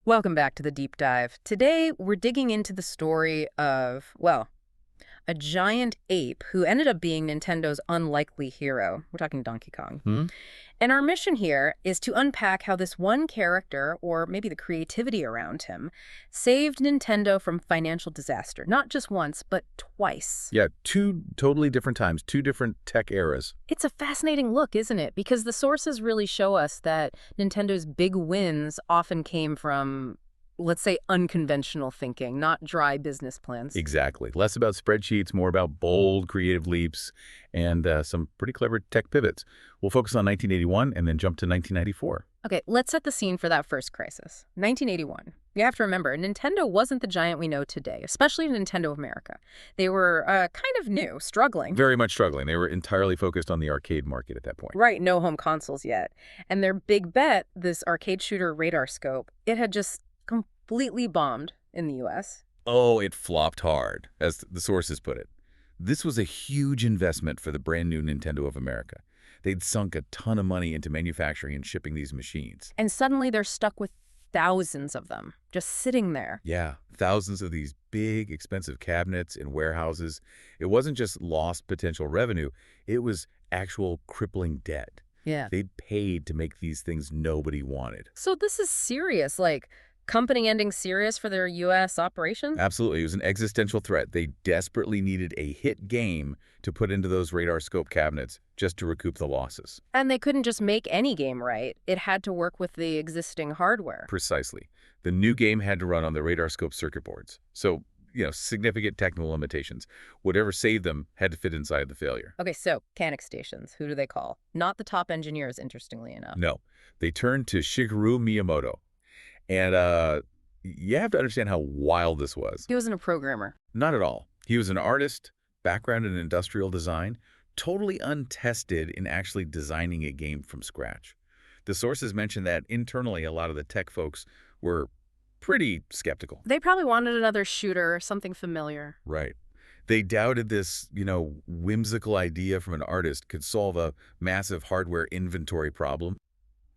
Welcome back to the deep dive. Today, we're digging into the story of, well, a giant ape who ended up being Nintendo's unlikely hero. We're talking Donkey Kong. Hmm? And our mission here is to unpack how this one character, or maybe the creativity around him, saved Nintendo from financial disaster. Not just once, but twice. Yeah, two totally different times, two different tech eras. It's a fascinating look, isn't it? Because the sources really show us that Nintendo's big wins often came from, let's say, unconventional thinking, not dry business plans. Exactly. Less about spreadsheets, more about bold, creative leaps, and some pretty clever tech pivots. We'll focus on 1981 and then jump to 1994. Okay, let's set the scene for that first crisis. 1981. You have to remember, Nintendo wasn't the giant we know today, especially Nintendo of America. They were kind of new, struggling. Very much struggling. They were entirely focused on the arcade market at that point. Right, no home consoles yet. And their big bet, this arcade shooter Radar Scope, it had just completely bombed in the US. Oh, it flopped hard, as the sources put it. This was a huge investment for the brand new Nintendo of America. They'd sunk a ton of money into manufacturing and shipping these machines. And suddenly they're stuck with thousands of them, just sitting there. Yeah, thousands of these big, expensive cabinets in warehouses. It wasn't just lost potential revenue, it was actual crippling debt. Yeah. They'd paid to make these things nobody wanted. So this is serious, like company ending serious for their US operations? Absolutely, it was an existential threat. They desperately needed a hit game to put into those radar scope cabinets just to recoup the losses. And they couldn't just make any game right. It had to work with the existing hardware. Precisely. The new game had to run on the radar scope circuit boards. So, significant technical limitations. Whatever saved them had to fit inside the failure. Okay, so mechanic stations, who do they call? Not the top engineers, interestingly enough. No, they turned to Shigeru Miyamoto. And you have to understand how wild this was. He wasn't a programmer. Not at all. He was an artist, background in industrial design, totally untested in actually designing a game from scratch. The sources mention that internally a lot of the tech folks were pretty skeptical. They probably wanted another shooter or something familiar. Right. They doubted this, whimsical idea from an artist could solve a massive hardware inventory problem.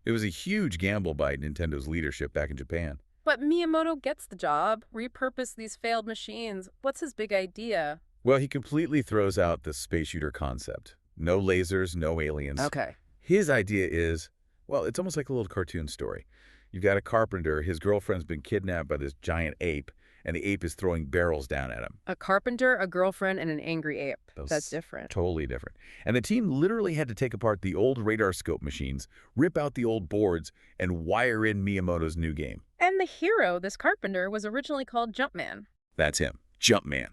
It was a huge gamble by Nintendo's leadership back in Japan. But Miyamoto gets the job, repurpose these failed machines. What's his big idea? Well, he completely throws out the space shooter concept. No lasers, no aliens. Okay. His idea is, well, it's almost like a little cartoon story. You've got a carpenter, his girlfriend's been kidnapped by this giant ape, and the ape is throwing barrels down at him. A carpenter, a girlfriend, and an angry ape. That's different. Totally different. And the team literally had to take apart the old radar scope machines, rip out the old boards, and wire in Miyamoto's new game. And the hero, this carpenter, was originally called Jumpman. That's him, Jumpman,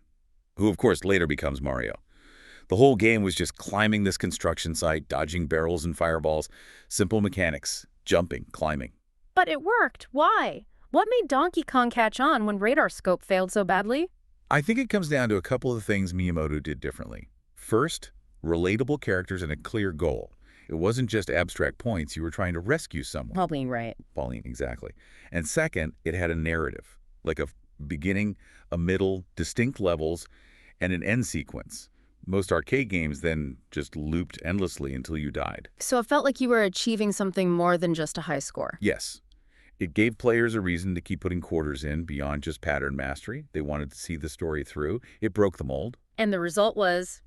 who of course later becomes Mario. The whole game was just climbing this construction site, dodging barrels and fireballs. Simple mechanics, jumping, climbing. But it worked. Why? What made Donkey Kong catch on when Radar Scope failed so badly? I think it comes down to a couple of things Miyamoto did differently. First, relatable characters and a clear goal. It wasn't just abstract points. You were trying to rescue someone. Pauline, right. Pauline, exactly. And second, it had a narrative, like a beginning, a middle, distinct levels, and an end sequence. Most arcade games then just looped endlessly until you died. So it felt like you were achieving something more than just a high score. Yes. It gave players a reason to keep putting quarters in beyond just pattern mastery. They wanted to see the story through. It broke the mold. And the result was,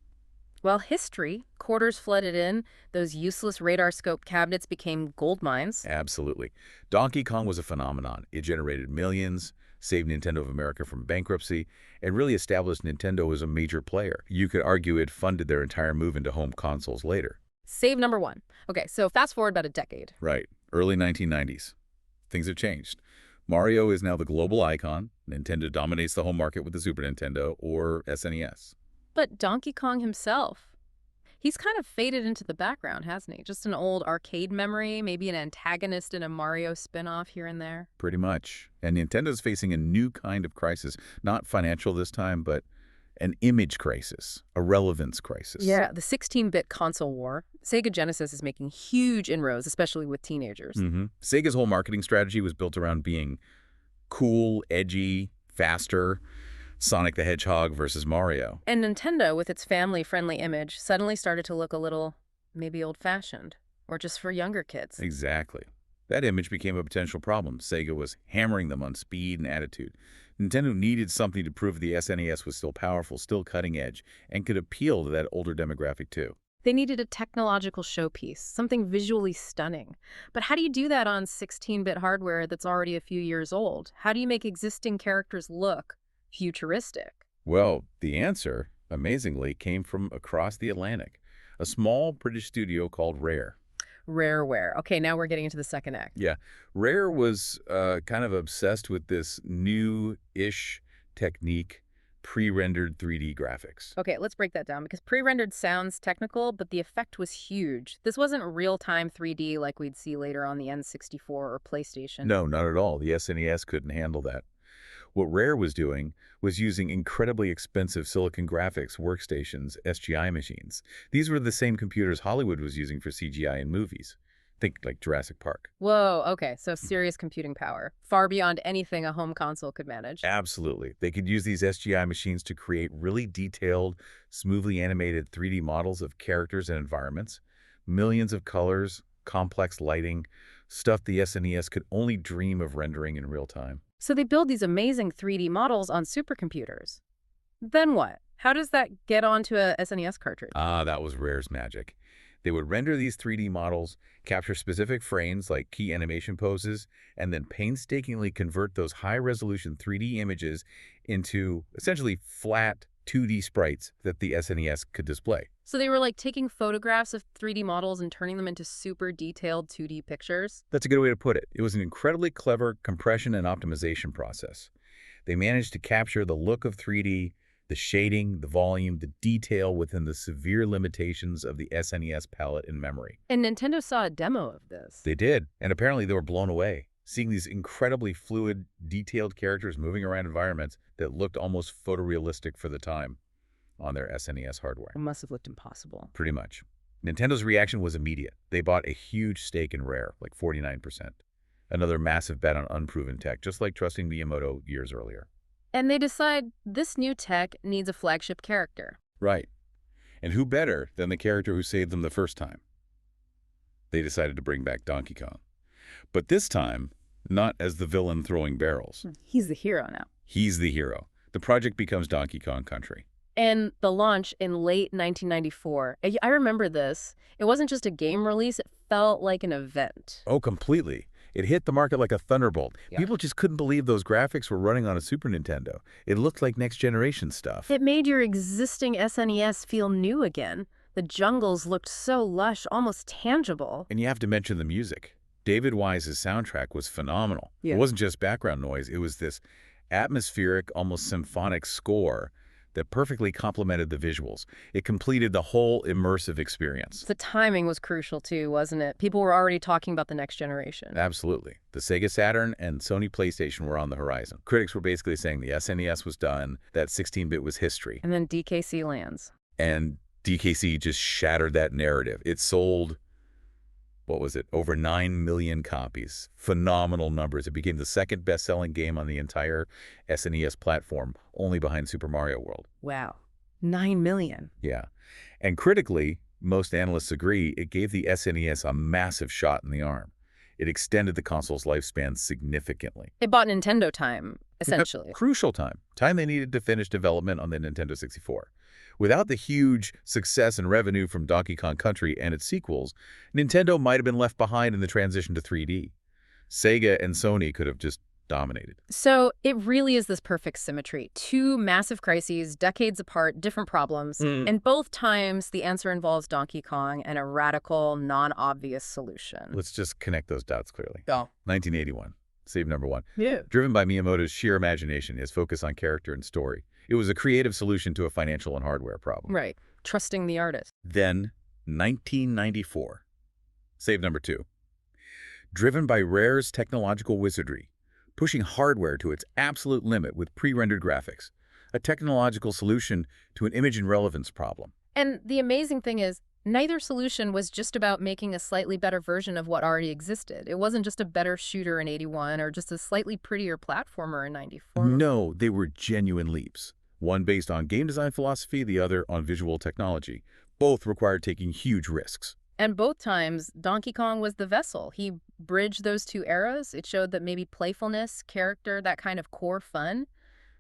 well, history. Quarters flooded in. Those useless radar scope cabinets became gold mines. Absolutely. Donkey Kong was a phenomenon. It generated millions, saved Nintendo of America from bankruptcy, and really established Nintendo as a major player. You could argue it funded their entire move into home consoles later. Save number one. Okay, so fast forward about a decade. Right. Early 1990s. Things have changed. Mario is now the global icon. Nintendo dominates the home market with the Super Nintendo or SNES. But Donkey Kong himself, he's kind of faded into the background, hasn't he? Just an old arcade memory, maybe an antagonist in a Mario spin-off here and there. Pretty much. And Nintendo's facing a new kind of crisis. Not financial this time, but an image crisis, a relevance crisis. Yeah, the 16-bit console war. Sega Genesis is making huge inroads, especially with teenagers. Sega's whole marketing strategy was built around being cool, edgy, faster. Sonic the Hedgehog versus Mario. And Nintendo, with its family-friendly image, suddenly started to look a little, maybe old-fashioned, or just for younger kids. Exactly. That image became a potential problem. Sega was hammering them on speed and attitude. Nintendo needed something to prove the SNES was still powerful, still cutting edge, and could appeal to that older demographic too. They needed a technological showpiece, something visually stunning. But how do you do that on 16-bit hardware that's already a few years old? How do you make existing characters look futuristic? Well, the answer, amazingly, came from across the Atlantic. A small British studio called Rare. Rareware. Okay, now we're getting into the second act. Yeah, Rare was kind of obsessed with this new-ish technique, pre-rendered 3D graphics. Okay, let's break that down because pre-rendered sounds technical, but the effect was huge. This wasn't real-time 3D like we'd see later on the N64 or PlayStation. No, not at all. The SNES couldn't handle that. What Rare was doing was using incredibly expensive silicon graphics workstations, SGI machines. These were the same computers Hollywood was using for CGI in movies. Think like Jurassic Park. Whoa, okay, so serious computing power, far beyond anything a home console could manage. Absolutely. They could use these SGI machines to create really detailed, smoothly animated 3D models of characters and environments, millions of colors, complex lighting, stuff the SNES could only dream of rendering in real time. So they build these amazing 3D models on supercomputers. Then what? How does that get onto a SNES cartridge? Ah, that was Rare's magic. They would render these 3D models, capture specific frames like key animation poses, and then painstakingly convert those high-resolution 3D images into essentially flat 2D sprites that the SNES could display. So they were like taking photographs of 3D models and turning them into super detailed 2D pictures? That's a good way to put it. It was an incredibly clever compression and optimization process. They managed to capture the look of 3D, the shading, the volume, the detail within the severe limitations of the SNES palette and memory. And Nintendo saw a demo of this. They did, and apparently they were blown away, seeing these incredibly fluid, detailed characters moving around environments that looked almost photorealistic for the time on their SNES hardware. It must have looked impossible. Pretty much. Nintendo's reaction was immediate. They bought a huge stake in Rare, like 49%. Another massive bet on unproven tech, just like trusting Miyamoto years earlier. And they decide this new tech needs a flagship character. Right. And who better than the character who saved them the first time? They decided to bring back Donkey Kong. But this time, not as the villain throwing barrels. He's the hero now. He's the hero. The project becomes Donkey Kong Country. And the launch in late 1994, I remember this. It wasn't just a game release, it felt like an event. Oh, completely. It hit the market like a thunderbolt. Yeah. People just couldn't believe those graphics were running on a Super Nintendo. It looked like next-generation stuff. It made your existing SNES feel new again. The jungles looked so lush, almost tangible. And you have to mention the music. David Wise's soundtrack was phenomenal. Yeah. It wasn't just background noise. It was this atmospheric, almost symphonic score that perfectly complemented the visuals. It completed the whole immersive experience. The timing was crucial too, wasn't it? People were already talking about the next generation. Absolutely. The Sega Saturn and Sony PlayStation were on the horizon. Critics were basically saying the SNES was done, that 16-bit was history. And then DKC lands. And DKC just shattered that narrative. It sold, what was it, over 9 million copies. Phenomenal numbers. It became the second best-selling game on the entire SNES platform, only behind Super Mario World. Wow. 9 million. Yeah. And critically, most analysts agree, it gave the SNES a massive shot in the arm. It extended the console's lifespan significantly. It bought Nintendo time, essentially. Crucial time. Time they needed to finish development on the Nintendo 64. Without the huge success and revenue from Donkey Kong Country and its sequels, Nintendo might have been left behind in the transition to 3D. Sega and Sony could have just dominated. So it really is this perfect symmetry. Two massive crises, decades apart, different problems. And both times, the answer involves Donkey Kong and a radical, non-obvious solution. Let's just connect those dots clearly. Oh. 1981. Save number one. Yeah. Driven by Miyamoto's sheer imagination, his focus on character and story. It was a creative solution to a financial and hardware problem. Right. Trusting the artist. Then, 1994. Save number two. Driven by Rare's technological wizardry, pushing hardware to its absolute limit with pre-rendered graphics, a technological solution to an image and relevance problem. And the amazing thing is, neither solution was just about making a slightly better version of what already existed. It wasn't just a better shooter in 81 or just a slightly prettier platformer in 94. No, they were genuine leaps. One based on game design philosophy, the other on visual technology. Both required taking huge risks. And both times, Donkey Kong was the vessel. He bridge those two eras. It showed that maybe playfulness, character, that kind of core fun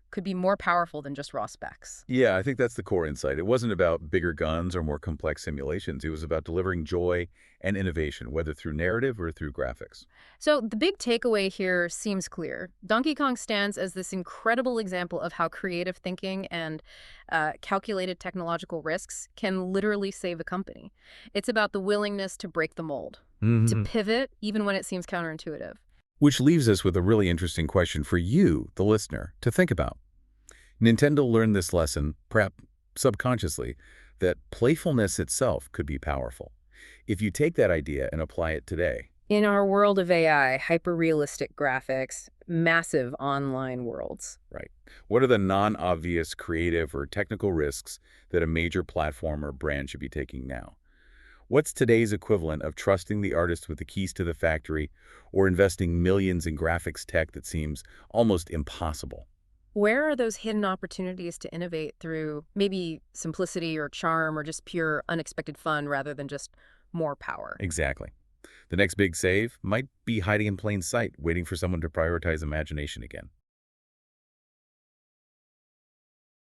could be more powerful than just raw specs. Yeah, I think that's the core insight. It wasn't about bigger guns or more complex simulations. It was about delivering joy and innovation, whether through narrative or through graphics. So the big takeaway here seems clear. Donkey Kong stands as this incredible example of how creative thinking and calculated technological risks can literally save a company. It's about the willingness to break the mold, to Hmm. pivot even when it seems counterintuitive. Which leaves us with a really interesting question for you, the listener, to think about. Nintendo learned this lesson, perhaps subconsciously, that playfulness itself could be powerful. If you take that idea and apply it today, In our world of AI, hyper-realistic graphics, massive online worlds. right, what are the non-obvious creative or technical risks that a major platform or brand should be taking now? What's today's equivalent of trusting the artist with the keys to the factory or investing millions in graphics tech that seems almost impossible? Where are those hidden opportunities to innovate through maybe simplicity or charm or just pure unexpected fun rather than just more power? Exactly. The next big save might be hiding in plain sight, waiting for someone to prioritize imagination again.